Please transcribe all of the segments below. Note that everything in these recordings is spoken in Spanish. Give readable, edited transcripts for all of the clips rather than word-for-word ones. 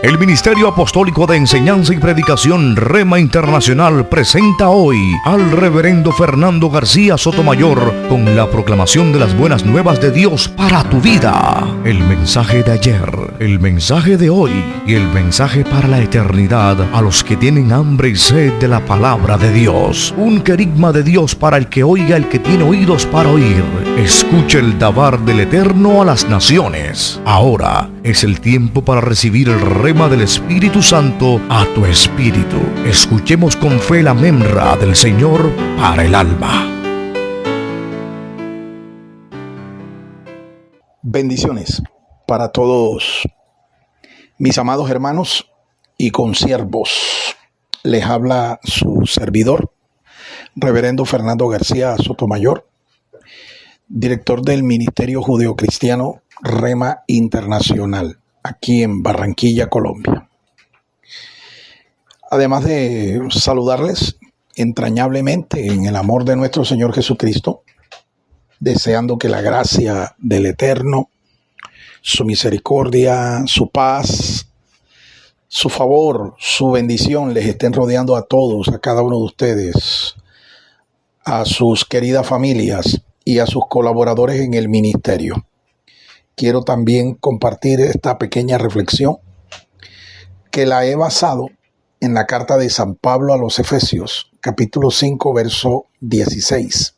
El Ministerio Apostólico de Enseñanza y Predicación Rema Internacional presenta hoy al Reverendo Fernando García Sotomayor con la proclamación de las buenas nuevas de Dios para tu vida. El mensaje de ayer, el mensaje de hoy y el mensaje para la eternidad a los que tienen hambre y sed de la palabra de Dios. Un querigma de Dios para el que oiga, el que tiene oídos para oír. Escuche el dabar del Eterno a las naciones. Ahora es el tiempo para recibir el rema del Espíritu Santo a tu espíritu. Escuchemos con fe la memra del Señor para el alma. Bendiciones para todos mis amados hermanos y consiervos. Les habla su servidor, Reverendo Fernando García Sotomayor, director del Ministerio Judeocristiano Rema Internacional, aquí en Barranquilla, Colombia. Además de saludarles entrañablemente en el amor de nuestro Señor Jesucristo, deseando que la gracia del Eterno, su misericordia, su paz, su favor, su bendición les estén rodeando a todos, a cada uno de ustedes, a sus queridas familias y a sus colaboradores en el ministerio. Quiero también compartir esta pequeña reflexión que la he basado en la carta de San Pablo a los Efesios, capítulo 5, verso 16.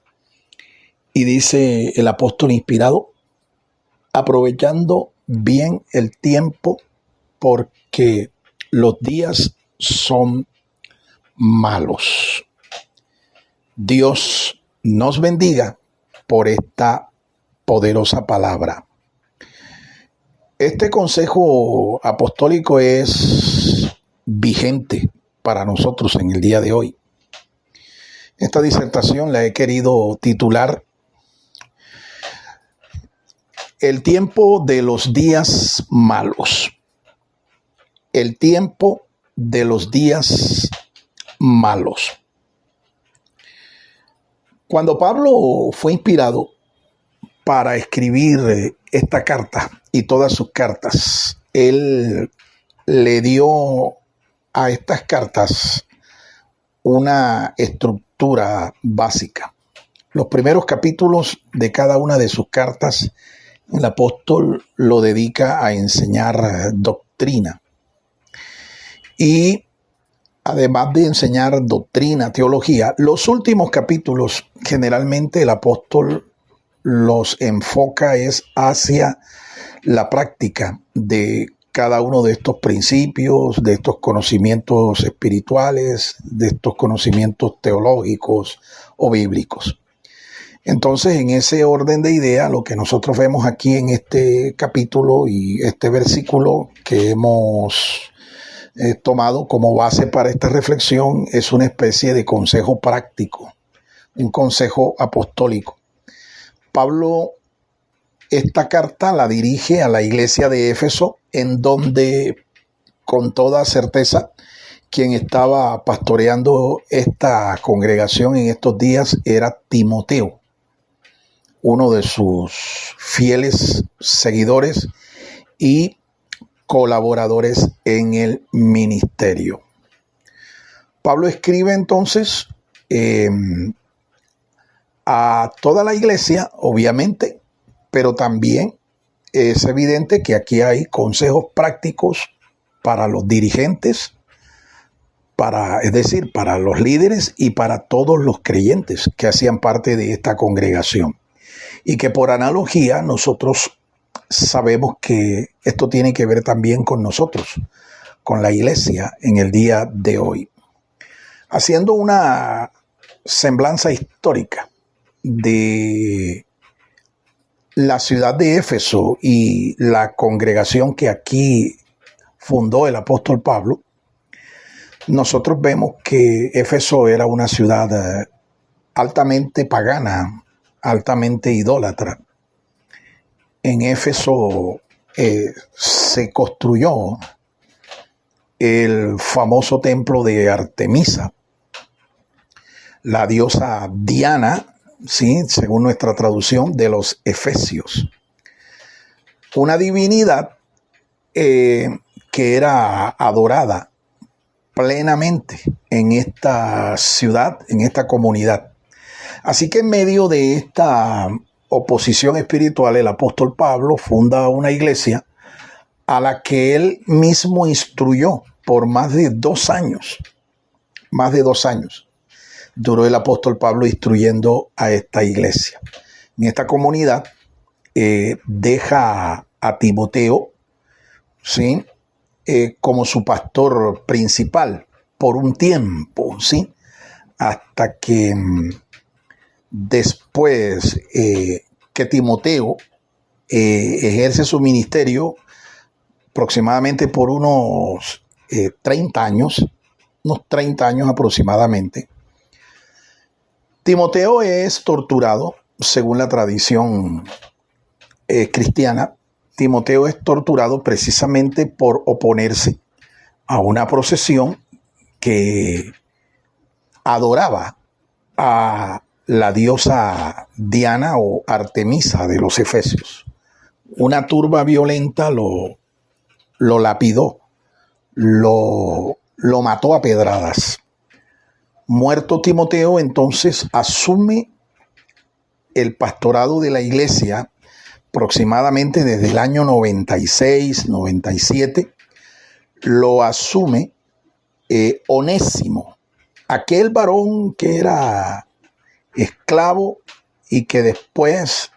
Y dice el apóstol inspirado: aprovechando bien el tiempo porque los días son malos. Dios nos bendiga por esta poderosa palabra. Este consejo apostólico es vigente para nosotros en el día de hoy. Esta disertación la he querido titular El tiempo de los días malos. El tiempo de los días malos. Cuando Pablo fue inspirado para escribir esta carta y todas sus cartas, él le dio a estas cartas una estructura básica. Los primeros capítulos de cada una de sus cartas, el apóstol lo dedica a enseñar doctrina. Y además de enseñar doctrina, teología, los últimos capítulos generalmente el apóstol los enfoca es hacia la práctica de cada uno de estos principios, de estos conocimientos espirituales, de estos conocimientos teológicos o bíblicos. Entonces, en ese orden de idea, lo que nosotros vemos aquí en este capítulo y este versículo que hemos tomado como base para esta reflexión es una especie de consejo práctico, un consejo apostólico. Pablo esta carta la dirige a la iglesia de Éfeso, en donde con toda certeza quien estaba pastoreando esta congregación en estos días era Timoteo, uno de sus fieles seguidores y colaboradores en el ministerio. Pablo escribe entonces a toda la iglesia, obviamente, pero también es evidente que aquí hay consejos prácticos para los dirigentes, es decir, para los líderes y para todos los creyentes que hacían parte de esta congregación. Y que por analogía nosotros sabemos que esto tiene que ver también con nosotros, con la iglesia en el día de hoy. Haciendo una semblanza histórica de la ciudad de Éfeso y la congregación que aquí fundó el apóstol Pablo, nosotros vemos que Éfeso era una ciudad altamente pagana, altamente idólatra. En Éfeso se construyó el famoso templo de Artemisa, la diosa Diana, ¿sí?, según nuestra traducción, de los efesios. Una divinidad que era adorada plenamente en esta ciudad, en esta comunidad. Así que en medio de esta oposición espiritual, el apóstol Pablo funda una iglesia a la que él mismo instruyó por más de 2 años. Más de 2 años duró el apóstol Pablo instruyendo a esta iglesia. En esta comunidad deja a Timoteo, ¿sí? Como su pastor principal por un tiempo, ¿sí? Hasta que después que Timoteo ejerce su ministerio aproximadamente por unos 30 años, aproximadamente, Timoteo es torturado, según la tradición cristiana. Timoteo es torturado precisamente por oponerse a una procesión que adoraba a la diosa Diana o Artemisa de los Efesios. Una turba violenta lo lapidó, lo mató a pedradas. Muerto Timoteo, entonces asume el pastorado de la iglesia aproximadamente desde el año 96, 97, lo asume Onésimo, aquel varón que era esclavo y que después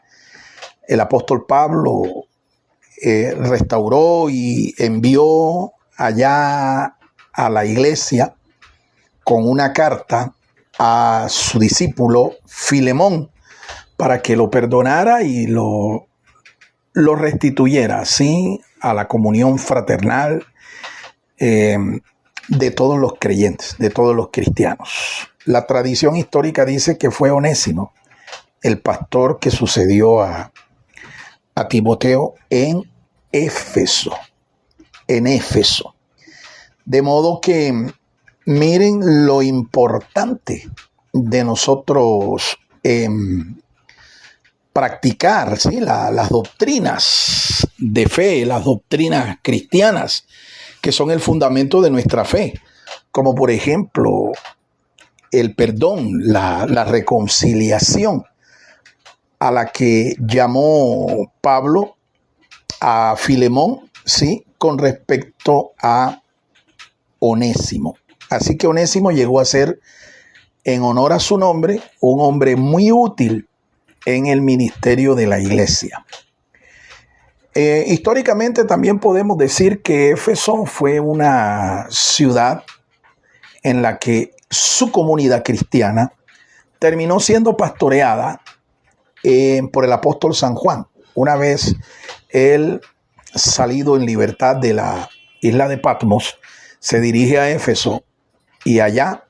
el apóstol Pablo restauró y envió allá a la iglesia con una carta a su discípulo Filemón para que lo perdonara y lo restituyera, ¿sí?, a la comunión fraternal de todos los creyentes, de todos los cristianos. La tradición histórica dice que fue Onésimo, el pastor que sucedió a Timoteo en Éfeso. De modo que miren lo importante de nosotros practicar, ¿sí?, las doctrinas de fe, las doctrinas cristianas, que son el fundamento de nuestra fe, como por ejemplo el perdón, la reconciliación, a la que llamó Pablo a Filemón, ¿sí?, con respecto a Onésimo. Así que Onésimo llegó a ser, en honor a su nombre, un hombre muy útil en el ministerio de la iglesia. Históricamente también podemos decir que Éfeso fue una ciudad en la que su comunidad cristiana terminó siendo pastoreada por el apóstol San Juan. Una vez él, salido en libertad de la isla de Patmos, se dirige a Éfeso y allá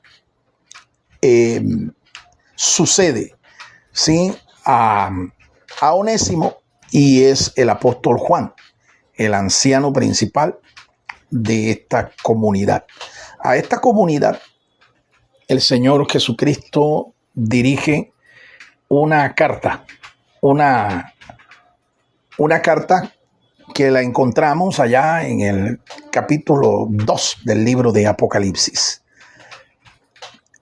sucede, ¿sí?, a Onésimo, y es el apóstol Juan, el anciano principal de esta comunidad. A esta comunidad el Señor Jesucristo dirige una carta, una carta que la encontramos allá en el capítulo 2 del libro de Apocalipsis.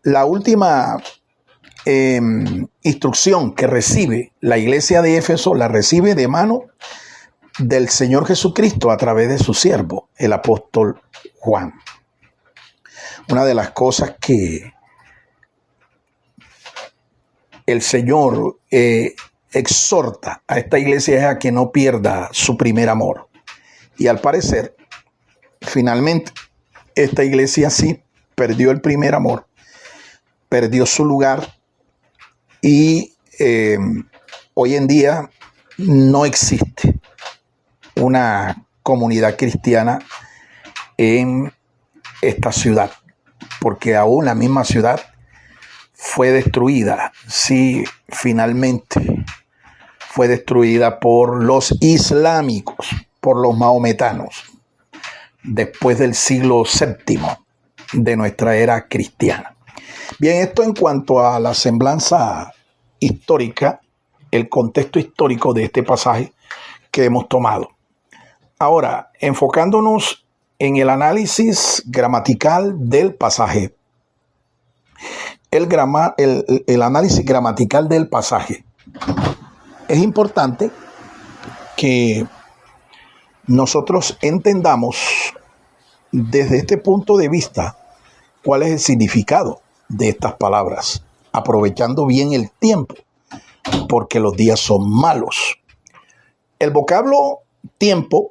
La última instrucción que recibe la iglesia de Éfeso la recibe de mano del Señor Jesucristo a través de su siervo, el apóstol Juan. Una de las cosas que el Señor exhorta a esta iglesia es a que no pierda su primer amor. Y al parecer, finalmente, esta iglesia sí perdió el primer amor, perdió su lugar, y hoy en día no existe una comunidad cristiana en esta ciudad, porque aún la misma ciudad fue destruida. Sí, finalmente fue destruida por los islámicos, por los maometanos, después del siglo VII de nuestra era cristiana. Bien, esto en cuanto a la semblanza histórica, el contexto histórico de este pasaje que hemos tomado. Ahora, enfocándonos en el análisis gramatical del pasaje. El análisis gramatical del pasaje. Es importante que nosotros entendamos desde este punto de vista cuál es el significado de estas palabras, aprovechando bien el tiempo, porque los días son malos. El vocablo tiempo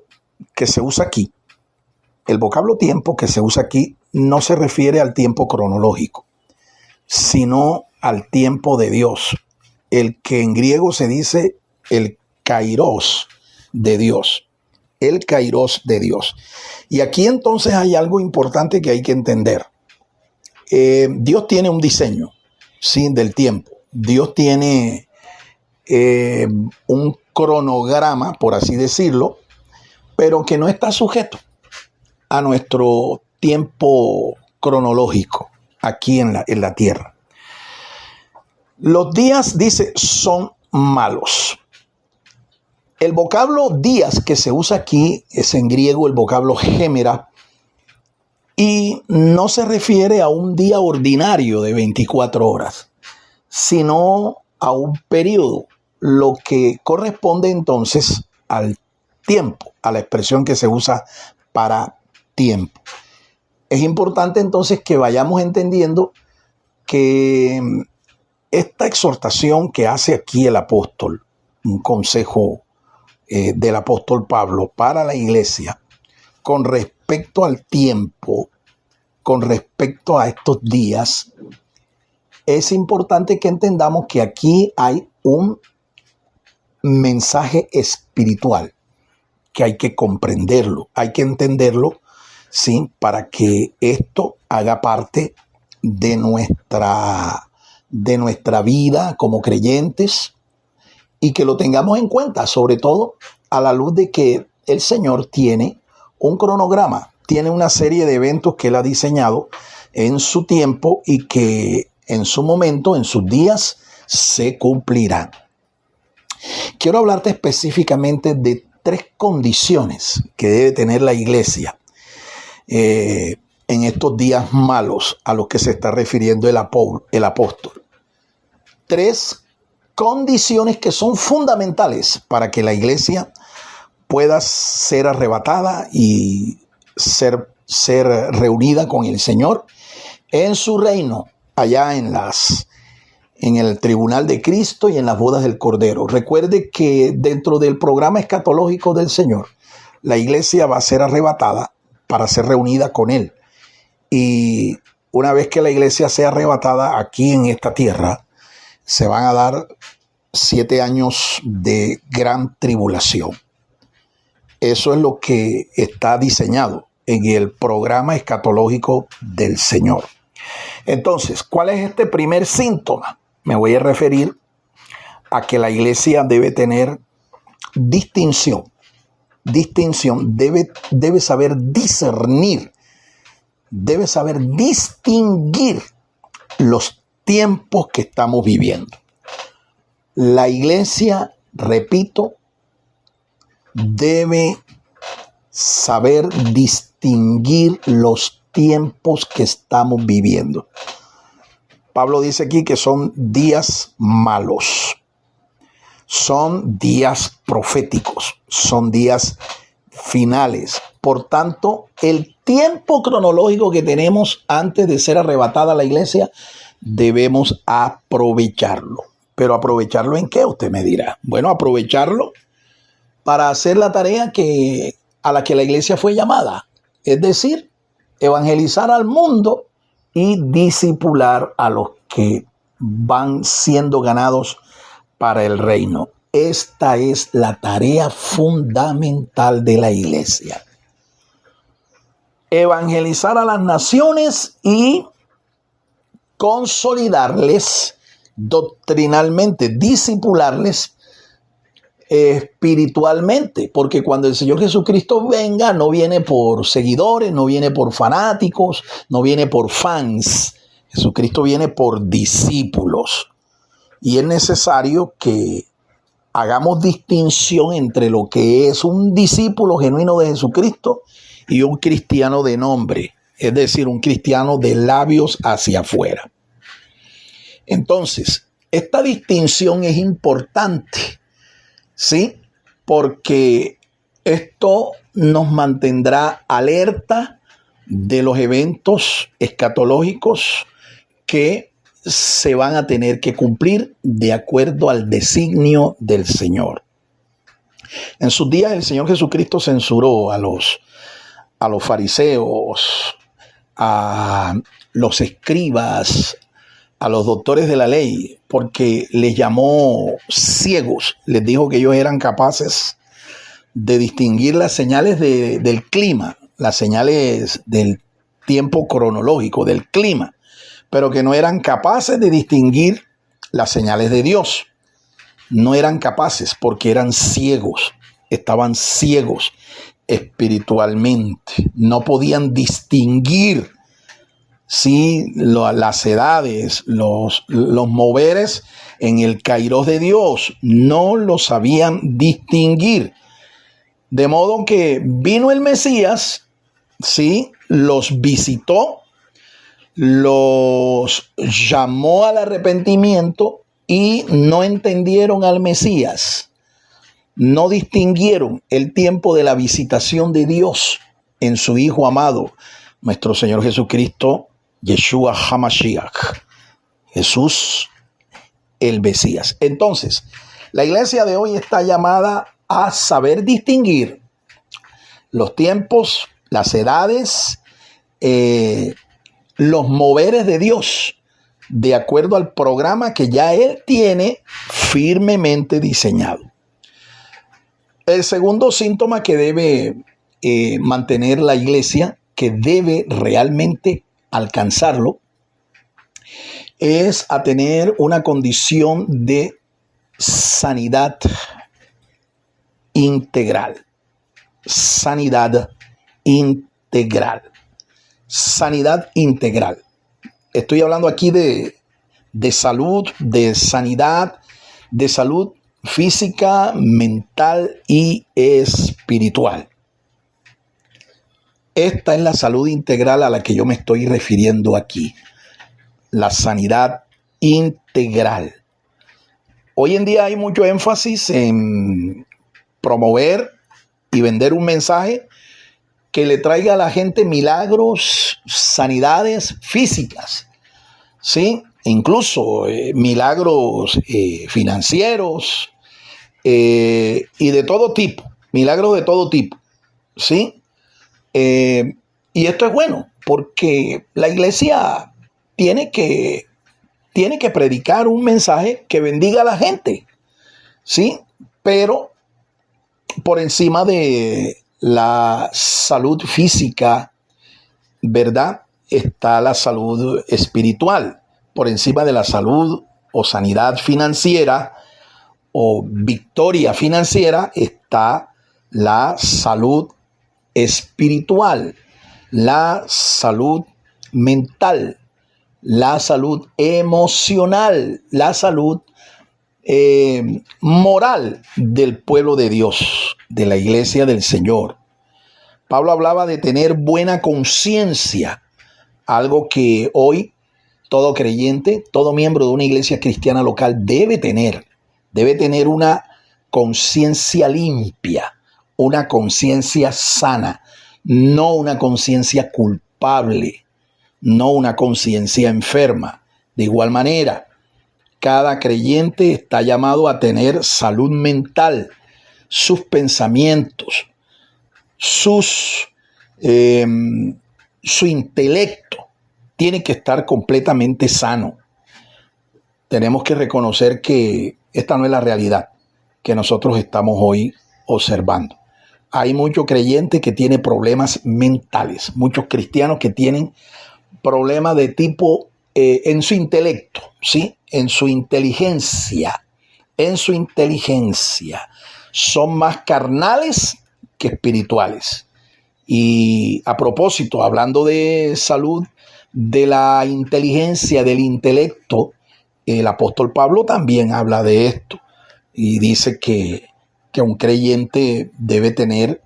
que se usa aquí, no se refiere al tiempo cronológico, sino al tiempo de Dios, el que en griego se dice el kairos de Dios, el kairos de Dios. Y aquí entonces hay algo importante que hay que entender. Dios tiene un diseño, ¿sí?, del tiempo. Dios tiene un cronograma, por así decirlo, pero que no está sujeto a nuestro tiempo cronológico aquí en la tierra. Los días, dice, son malos. El vocablo días que se usa aquí es en griego el vocablo gémera y no se refiere a un día ordinario de 24 horas, sino a un periodo, lo que corresponde entonces al tiempo, a la expresión que se usa para tiempo. Es importante entonces que vayamos entendiendo que esta exhortación que hace aquí el apóstol, un consejo del apóstol Pablo para la iglesia, con respecto al tiempo, con respecto a estos días, es importante que entendamos que aquí hay un mensaje espiritual que hay que comprenderlo, hay que entenderlo, ¿sí?, para que esto haga parte de nuestra vida como creyentes y que lo tengamos en cuenta, sobre todo a la luz de que el Señor tiene un cronograma, tiene una serie de eventos que Él ha diseñado en su tiempo y que en su momento, en sus días, se cumplirán. Quiero hablarte específicamente de 3 condiciones que debe tener la iglesia en estos días malos a los que se está refiriendo el apóstol. 3 condiciones que son fundamentales para que la iglesia pueda ser arrebatada y ser reunida con el Señor en su reino, allá en el tribunal de Cristo y en las bodas del Cordero. Recuerde que dentro del programa escatológico del Señor, la iglesia va a ser arrebatada para ser reunida con Él. Y una vez que la iglesia sea arrebatada aquí en esta tierra, se van a dar 7 años de gran tribulación. Eso es lo que está diseñado en el programa escatológico del Señor. Entonces, ¿cuál es este primer síntoma? Me voy a referir a que la iglesia debe tener distinción, debe saber discernir, debe saber distinguir los tiempos que estamos viviendo. La iglesia, repito, debe saber distinguir los tiempos que estamos viviendo. Pablo dice aquí que son días malos, son días proféticos, son días finales. Por tanto, el tiempo cronológico que tenemos antes de ser arrebatada la iglesia, debemos aprovecharlo. ¿Pero aprovecharlo en qué? Usted me dirá. Bueno, aprovecharlo para hacer la tarea a la que la iglesia fue llamada. Es decir, evangelizar al mundo y discipular a los que van siendo ganados para el reino. Esta es la tarea fundamental de la iglesia. Evangelizar a las naciones y consolidarles doctrinalmente, discipularles espiritualmente, porque cuando el Señor Jesucristo venga, no viene por seguidores, no viene por fanáticos, no viene por fans. Jesucristo viene por discípulos. Y es necesario que hagamos distinción entre lo que es un discípulo genuino de Jesucristo y un cristiano de nombre, es decir, un cristiano de labios hacia afuera. Entonces, esta distinción es importante, ¿sí? Porque esto nos mantendrá alerta de los eventos escatológicos que se van a tener que cumplir de acuerdo al designio del Señor. En sus días el Señor Jesucristo censuró a los fariseos, a los escribas, a los doctores de la ley, porque les llamó ciegos. Les dijo que ellos eran capaces de distinguir las señales del clima, las señales del tiempo cronológico, del clima, pero que no eran capaces de distinguir las señales de Dios. No eran capaces porque eran ciegos, estaban ciegos espiritualmente, no podían distinguir las edades, los moveres en el kairos de Dios, no lo sabían distinguir. De modo que vino el Mesías, ¿sí? Los visitó, los llamó al arrepentimiento y no entendieron al Mesías. No distinguieron el tiempo de la visitación de Dios en su Hijo amado, nuestro Señor Jesucristo, Yeshua HaMashiach, Jesús el Mesías. Entonces, la iglesia de hoy está llamada a saber distinguir los tiempos, las edades, los moveres de Dios, de acuerdo al programa que ya Él tiene firmemente diseñado. El segundo síntoma que debe mantener la iglesia, que debe realmente alcanzarlo, es a tener una condición de sanidad integral. Sanidad integral. Sanidad integral. Estoy hablando aquí de salud, de sanidad, de salud física, mental y espiritual. Esta es la salud integral a la que yo me estoy refiriendo aquí. La sanidad integral. Hoy en día hay mucho énfasis en promover y vender un mensaje que le traiga a la gente milagros, sanidades físicas, ¿sí? Incluso milagros financieros y de todo tipo, milagros de todo tipo, ¿sí? Y esto es bueno porque la iglesia tiene que predicar un mensaje que bendiga a la gente, ¿sí? Pero por encima de la salud física, ¿verdad?, está la salud espiritual. Por encima de la salud o sanidad financiera o victoria financiera está la salud espiritual, la salud mental, la salud emocional, la salud moral del pueblo de Dios, de la iglesia del Señor. Pablo hablaba de tener buena conciencia, algo que hoy todo creyente, todo miembro de una iglesia cristiana local debe tener una conciencia limpia, una conciencia sana, no una conciencia culpable, no una conciencia enferma. De igual manera, cada creyente está llamado a tener salud mental, sus pensamientos, su intelecto tiene que estar completamente sano. Tenemos que reconocer que esta no es la realidad que nosotros estamos hoy observando. Hay muchos creyentes que tienen problemas mentales, muchos cristianos que tienen problemas de tipo en su intelecto, ¿sí? En su inteligencia. Son más carnales que espirituales. Y a propósito, hablando de salud, de la inteligencia, del intelecto, el apóstol Pablo también habla de esto y dice que un creyente debe tener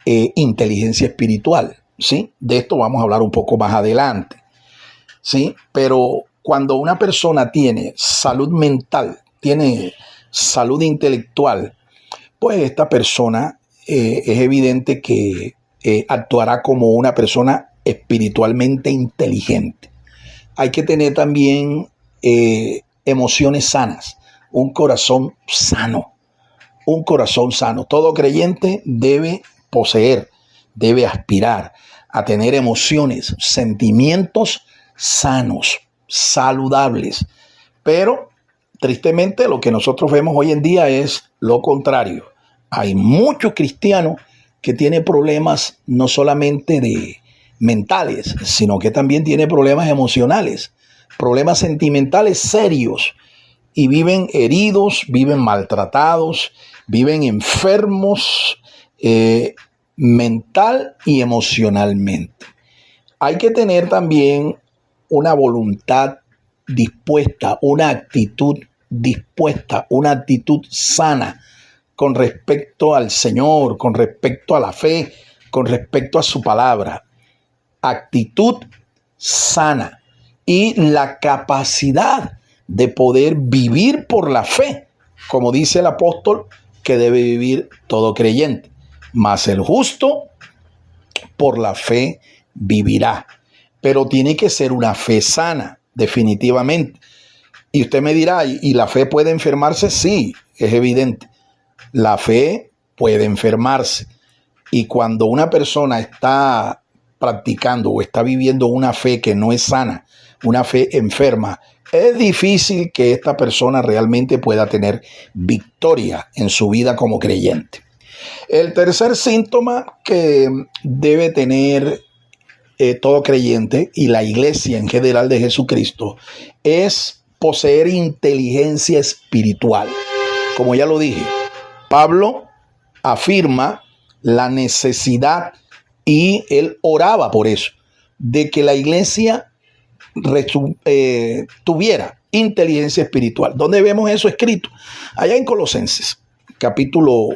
inteligencia espiritual, ¿sí? De esto vamos a hablar un poco más adelante, ¿sí? Pero cuando una persona tiene salud mental, tiene salud intelectual, pues esta persona es evidente que actuará como una persona espiritualmente inteligente. Hay que tener también emociones sanas, un corazón sano, un corazón sano. Todo creyente debe poseer, debe aspirar a tener emociones, sentimientos sanos, saludables. Pero tristemente lo que nosotros vemos hoy en día es lo contrario. Hay muchos cristianos que tienen problemas no solamente de mentales, sino que también tienen problemas emocionales, problemas sentimentales serios, y viven heridos, viven maltratados, viven enfermos mental y emocionalmente. Hay que tener también una voluntad dispuesta, una actitud dispuesta, una actitud sana con respecto al Señor, con respecto a la fe, con respecto a su palabra. Actitud sana y la capacidad de poder vivir por la fe, como dice el apóstol, que debe vivir todo creyente. Mas el justo por la fe vivirá. Pero tiene que ser una fe sana, definitivamente. Y usted me dirá, ¿y la fe puede enfermarse? Sí, es evidente. La fe puede enfermarse. Y cuando una persona está practicando o está viviendo una fe que no es sana, una fe enferma, es difícil que esta persona realmente pueda tener victoria en su vida como creyente. El tercer síntoma que debe tener todo creyente y la iglesia en general de Jesucristo es poseer inteligencia espiritual. Como ya lo dije, Pablo afirma la necesidad, y él oraba por eso, de que la iglesia tuviera inteligencia espiritual. ¿Dónde vemos eso escrito? Allá en Colosenses, capítulo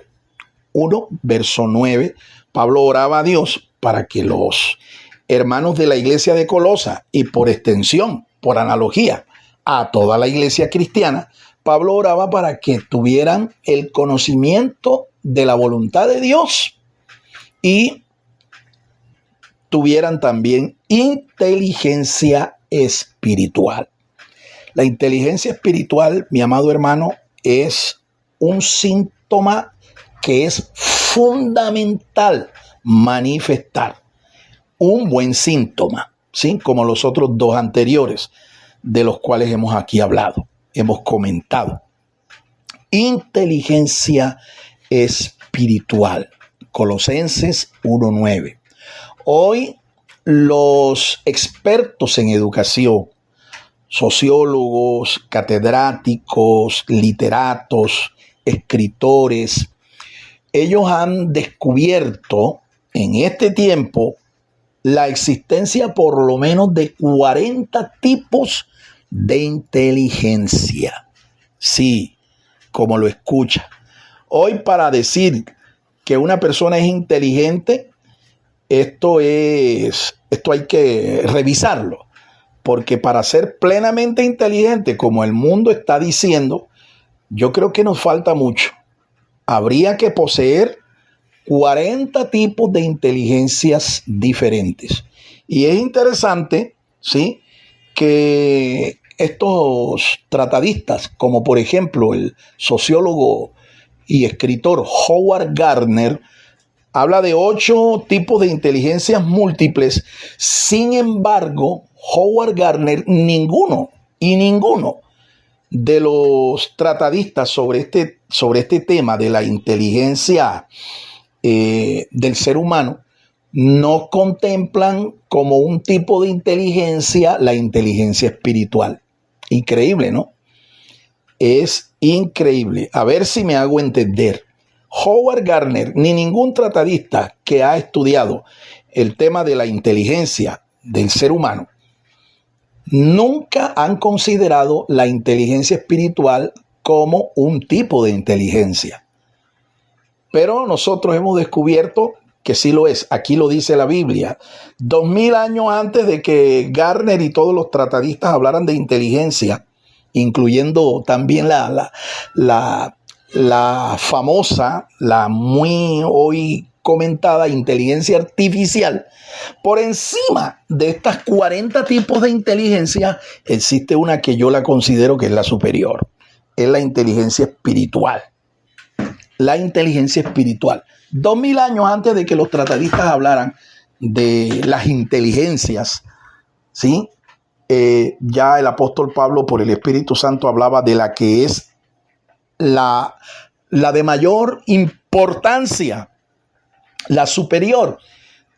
1, verso 9, Pablo oraba a Dios para que los hermanos de la iglesia de Colosa, y por extensión, por analogía, a toda la iglesia cristiana, Pablo oraba para que tuvieran el conocimiento de la voluntad de Dios y tuvieran también inteligencia espiritual. La inteligencia espiritual, mi amado hermano, es un síntoma que es fundamental manifestar. Un buen síntoma, ¿sí? Como los otros dos anteriores, de los cuales hemos aquí hablado, hemos comentado. Inteligencia espiritual. Colosenses 1:9. Hoy los expertos en educación, sociólogos, catedráticos, literatos, escritores, ellos han descubierto en este tiempo la existencia por lo menos de 40 tipos de inteligencia. Sí, como lo escucha. Hoy, para decir que una persona es inteligente, esto hay que revisarlo, porque para ser plenamente inteligente, como el mundo está diciendo, yo creo que nos falta mucho. Habría que poseer 40 tipos de inteligencias diferentes. Y es interesante, ¿sí?, que estos tratadistas, como por ejemplo el sociólogo y escritor Howard Gardner, habla de 8 tipos de inteligencias múltiples. Sin embargo, Howard Gardner, ninguno de los tratadistas sobre este tema de la inteligencia del ser humano no contemplan como un tipo de inteligencia la inteligencia espiritual. Increíble, ¿no? Es increíble. A ver si me hago entender. Howard Gardner ni ningún tratadista que ha estudiado el tema de la inteligencia del ser humano nunca han considerado la inteligencia espiritual como un tipo de inteligencia. Pero nosotros hemos descubierto que sí lo es. Aquí lo dice la Biblia. 2000 años antes de que Gardner y todos los tratadistas hablaran de inteligencia, incluyendo también la famosa, la muy hoy comentada inteligencia artificial, por encima de estas 40 tipos de inteligencia existe una que yo la considero que es la superior. Es la inteligencia espiritual. La inteligencia espiritual. 2000 años antes de que los tratadistas hablaran de las inteligencias, ¿sí? Ya el apóstol Pablo, por el Espíritu Santo, hablaba de la que es la de mayor importancia, la superior,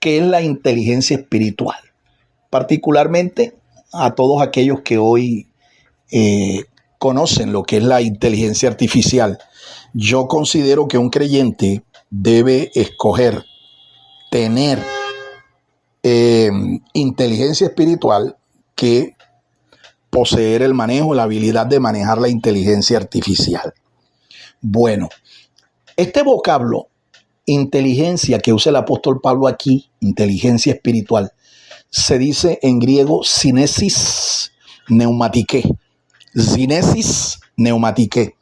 que es la inteligencia espiritual. Particularmente a todos aquellos que hoy conocen lo que es la inteligencia artificial. Yo considero que un creyente debe escoger tener inteligencia espiritual que poseer el manejo, la habilidad de manejar la inteligencia artificial. Bueno, este vocablo, inteligencia, que usa el apóstol Pablo aquí, inteligencia espiritual, se dice en griego synesis pneumatike. Synesis pneumatike.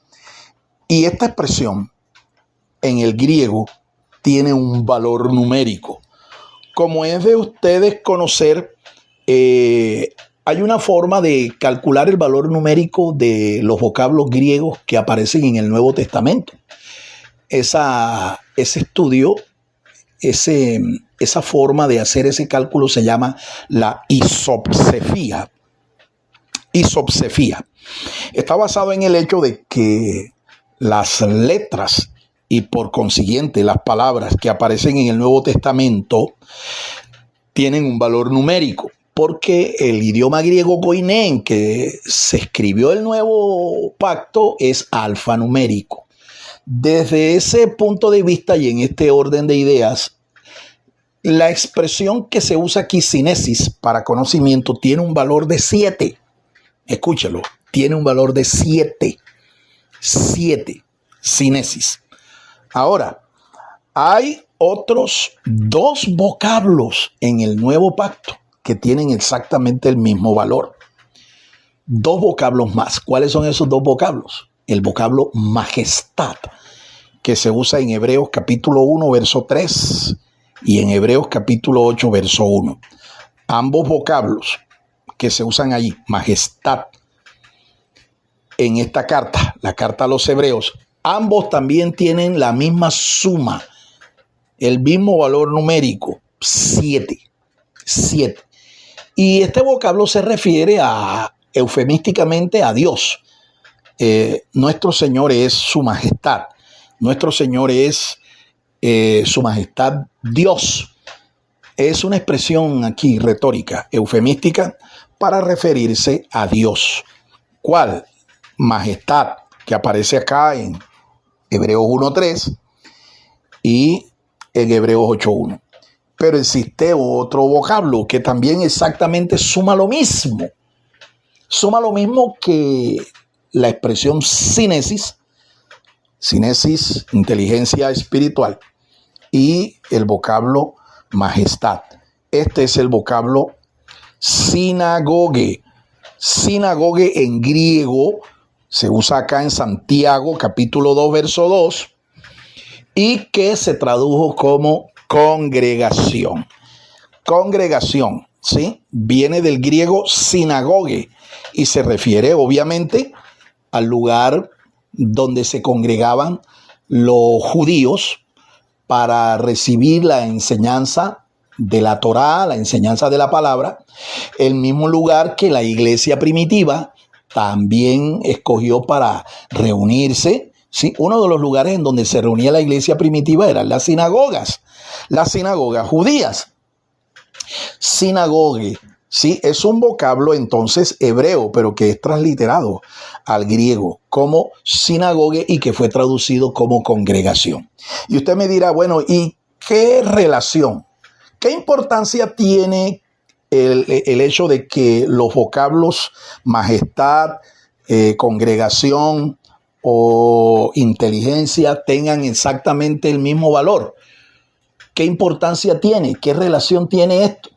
Y esta expresión en el griego tiene un valor numérico. Como es de ustedes conocer, hay una forma de calcular el valor numérico de los vocablos griegos que aparecen en el Nuevo Testamento. Ese estudio, esa forma de hacer ese cálculo se llama la isopsefía. Isopsefía. Está basado en el hecho de que las letras y por consiguiente las palabras que aparecen en el Nuevo Testamento tienen un valor numérico, porque el idioma griego koiné en que se escribió el nuevo pacto es alfanumérico. Desde ese punto de vista y en este orden de ideas, la expresión que se usa aquí, synesis, para conocimiento, tiene un valor de 7. Escúchalo, tiene un valor de 7. 7, synesis. Ahora, hay otros 2 vocablos en el nuevo pacto que tienen exactamente el mismo valor. 2 vocablos más. ¿Cuáles son esos 2 vocablos? El vocablo majestad, que se usa en Hebreos capítulo 1, verso 3 y en Hebreos capítulo 8, verso 1. Ambos vocablos que se usan allí, majestad, en esta carta, la carta a los Hebreos, ambos también tienen la misma suma, el mismo valor numérico, 7. 7. Y este vocablo se refiere eufemísticamente a Dios. Nuestro Señor es su majestad. Nuestro Señor es su majestad Dios. Es una expresión aquí retórica, eufemística, para referirse a Dios. ¿Cuál? Majestad, que aparece acá en Hebreos 1.3 y en Hebreos 8.1. Pero existe otro vocablo que también exactamente suma lo mismo. Suma lo mismo que la expresión synesis, inteligencia espiritual, y el vocablo majestad. Este es el vocablo sinagoge. Sinagoge en griego se usa acá en Santiago, capítulo 2, verso 2, y que se tradujo como congregación. Congregación, ¿sí? Viene del griego sinagoge y se refiere obviamente al lugar donde se congregaban los judíos para recibir la enseñanza de la Torá, la enseñanza de la palabra, el mismo lugar que la iglesia primitiva también escogió para reunirse. Sí, uno de los lugares en donde se reunía la iglesia primitiva eran las sinagogas judías. Sinagoge, sí, es un vocablo entonces hebreo, pero que es transliterado al griego como sinagoge y que fue traducido como congregación. Y usted me dirá, bueno, ¿y qué relación? ¿Qué importancia tiene el hecho de que los vocablos majestad, congregación o inteligencia tengan exactamente el mismo valor? ¿Qué importancia tiene? ¿Qué relación tiene esto?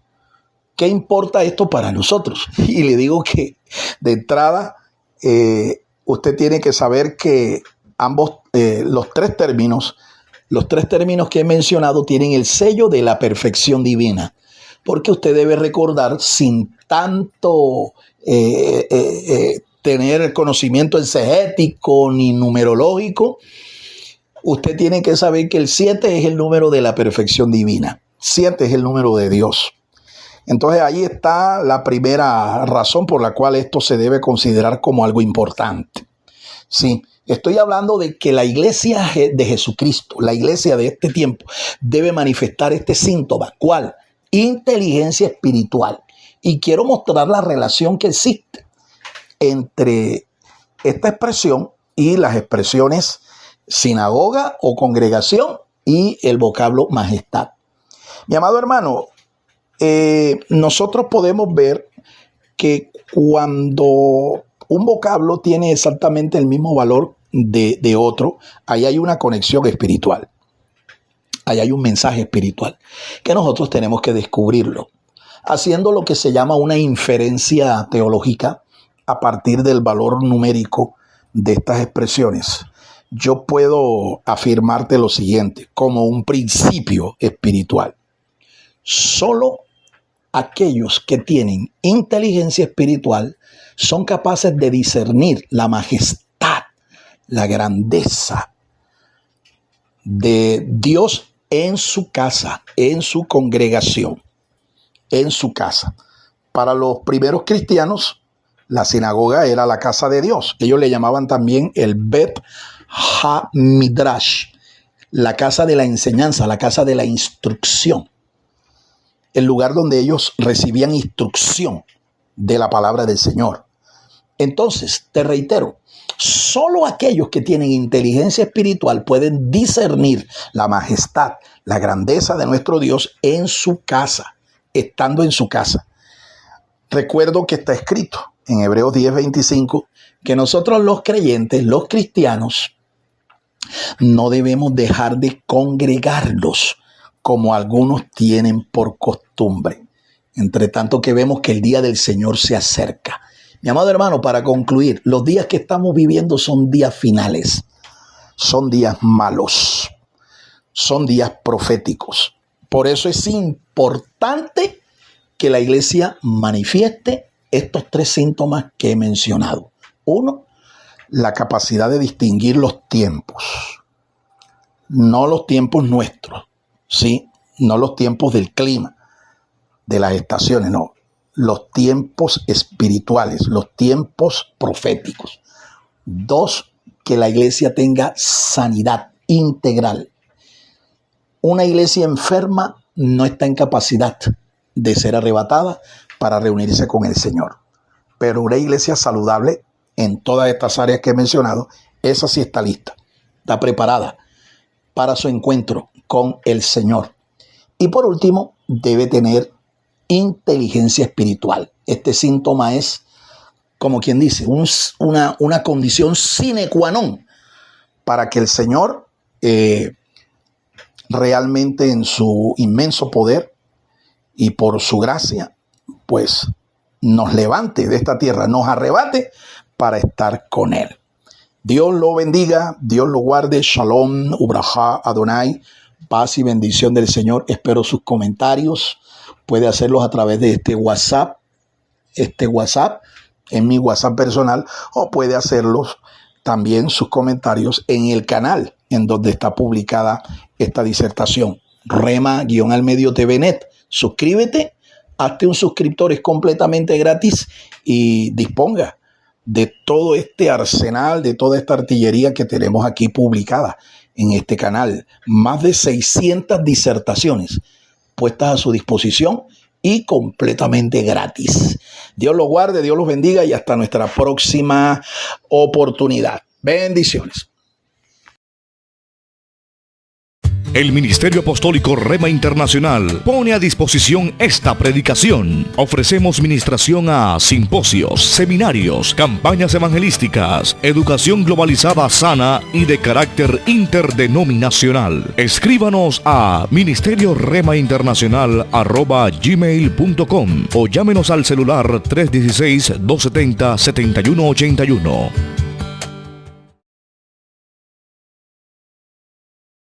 ¿Qué importa esto para nosotros? Y le digo que de entrada usted tiene que saber que ambos, los tres términos que he mencionado tienen el sello de la perfección divina. Porque usted debe recordar, sin tanto tener conocimiento exegético ni numerológico, usted tiene que saber que el 7 es el número de la perfección divina. 7 es el número de Dios. Entonces ahí está la primera razón por la cual esto se debe considerar como algo importante. Sí, estoy hablando de que la iglesia de Jesucristo, la iglesia de este tiempo, debe manifestar este síntoma. ¿Cuál? Inteligencia espiritual. Y quiero mostrar la relación que existe entre esta expresión y las expresiones sinagoga o congregación y el vocablo majestad. Mi amado hermano, nosotros podemos ver que cuando un vocablo tiene exactamente el mismo valor de otro, ahí hay una conexión espiritual. Ahí hay un mensaje espiritual que nosotros tenemos que descubrirlo, haciendo lo que se llama una inferencia teológica a partir del valor numérico de estas expresiones. Yo puedo afirmarte lo siguiente, como un principio espiritual. Solo aquellos que tienen inteligencia espiritual son capaces de discernir la majestad, la grandeza de Dios en su casa, en su congregación, en su casa. Para los primeros cristianos, la sinagoga era la casa de Dios. Ellos le llamaban también el Bet HaMidrash, la casa de la enseñanza, la casa de la instrucción. El lugar donde ellos recibían instrucción de la palabra del Señor. Entonces, te reitero, solo aquellos que tienen inteligencia espiritual pueden discernir la majestad, la grandeza de nuestro Dios en su casa, estando en su casa. Recuerdo que está escrito en Hebreos 10:25 que nosotros los creyentes, los cristianos, no debemos dejar de congregarnos como algunos tienen por costumbre. Entre tanto que vemos que el día del Señor se acerca. Mi amado hermano, para concluir, los días que estamos viviendo son días finales, son días malos, son días proféticos. Por eso es importante que la iglesia manifieste estos tres síntomas que he mencionado. Uno, la capacidad de distinguir los tiempos, no los tiempos nuestros, ¿sí? No los tiempos del clima, de las estaciones, no. Los tiempos espirituales, los tiempos proféticos. Dos, que la iglesia tenga sanidad integral. Una iglesia enferma no está en capacidad de ser arrebatada para reunirse con el Señor. Pero una iglesia saludable en todas estas áreas que he mencionado, esa sí está lista, está preparada para su encuentro con el Señor. Y por último, debe tener inteligencia espiritual. Este síntoma es, como quien dice, una condición sine qua non para que el Señor realmente en su inmenso poder y por su gracia, pues nos levante de esta tierra, nos arrebate para estar con Él. Dios lo bendiga, Dios lo guarde. Shalom, Ubrajá, Adonai, paz y bendición del Señor. Espero sus comentarios. Puede hacerlos a través de este WhatsApp en mi WhatsApp personal, o puede hacerlos también sus comentarios en el canal en donde está publicada esta disertación, Rema-Al Medio TV Net. Suscríbete, hazte un suscriptor, es completamente gratis y disponga de todo este arsenal, de toda esta artillería que tenemos aquí publicada en este canal. Más de 600 disertaciones puestas a su disposición y completamente gratis. Dios los guarde, Dios los bendiga y hasta nuestra próxima oportunidad. Bendiciones. El Ministerio Apostólico Rema Internacional pone a disposición esta predicación. Ofrecemos ministración a simposios, seminarios, campañas evangelísticas, educación globalizada sana y de carácter interdenominacional. Escríbanos a ministerio-rema-internacional@gmail.com o llámenos al celular 316-270-7181.